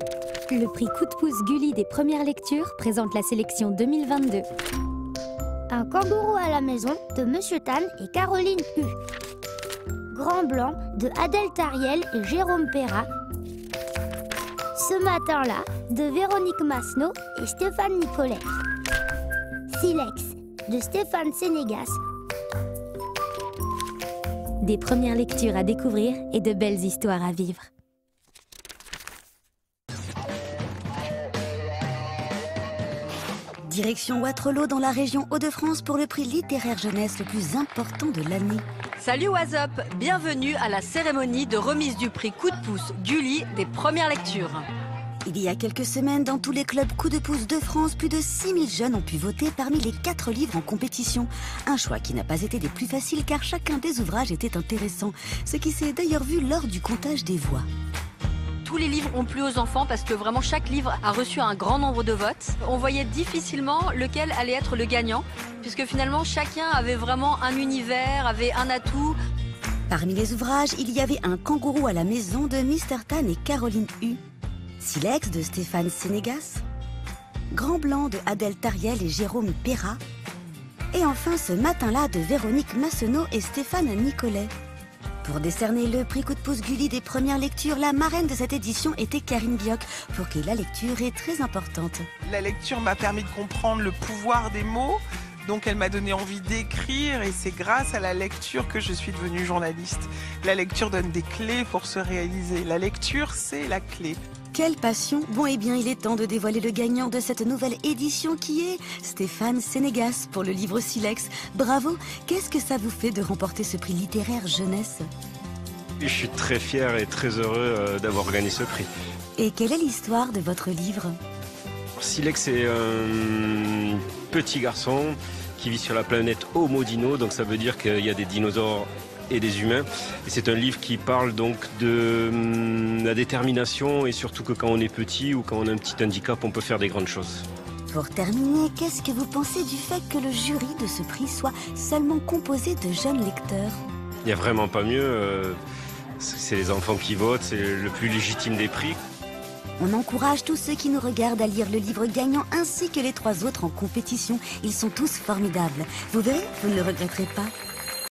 Le prix Coup de pouce Gulli des premières lectures présente la sélection 2022. Un kangourou à la maison de Monsieur Tan et Caroline Hu. Grand Blanc de Adèle Tariel et Jérôme Perra. Ce matin-là de Véronique Masneau et Stéphane Nicolet. Silex de Stéphane Sénégas. Des premières lectures à découvrir et de belles histoires à vivre. Direction Wattrelos dans la région Hauts-de-France pour le prix littéraire jeunesse le plus important de l'année. Salut Wazop, bienvenue à la cérémonie de remise du prix Coup de pouce Gulli des premières lectures. Il y a quelques semaines, dans tous les clubs Coup de pouce de France, plus de 6000 jeunes ont pu voter parmi les 4 livres en compétition. Un choix qui n'a pas été des plus faciles car chacun des ouvrages était intéressant, ce qui s'est d'ailleurs vu lors du comptage des voix. Tous les livres ont plu aux enfants parce que vraiment chaque livre a reçu un grand nombre de votes. On voyait difficilement lequel allait être le gagnant, puisque finalement chacun avait vraiment un univers, avait un atout. Parmi les ouvrages, il y avait Un kangourou à la maison de Mr. Tan et Caroline Hu, Silex de Stéphane Sénégas, Grand Blanc de Adèle Tariel et Jérôme Perra, et enfin Ce matin-là de Véronique Masneau et Stéphane Nicolet. Pour décerner le prix Coup de pouce Gulli des premières lectures, la marraine de cette édition était Karine Bioc, pour qui la lecture est très importante. La lecture m'a permis de comprendre le pouvoir des mots, donc elle m'a donné envie d'écrire et c'est grâce à la lecture que je suis devenue journaliste. La lecture donne des clés pour se réaliser. La lecture, c'est la clé. Quelle passion! Bon, eh bien, il est temps de dévoiler le gagnant de cette nouvelle édition qui est Stéphane Sénégas pour le livre Silex. Bravo! Qu'est-ce que ça vous fait de remporter ce prix littéraire jeunesse? Je suis très fier et très heureux d'avoir gagné ce prix. Et quelle est l'histoire de votre livre? Silex est un petit garçon qui vit sur la planète Homo Dino, donc ça veut dire qu'il y a des dinosaures et des humains. Et c'est un livre qui parle donc de la détermination et surtout que quand on est petit ou quand on a un petit handicap, on peut faire des grandes choses. Pour terminer, qu'est-ce que vous pensez du fait que le jury de ce prix soit seulement composé de jeunes lecteurs? Il n'y a vraiment pas mieux. C'est les enfants qui votent, c'est le plus légitime des prix. On encourage tous ceux qui nous regardent à lire le livre gagnant ainsi que les 3 autres en compétition. Ils sont tous formidables. Vous verrez, vous ne le regretterez pas.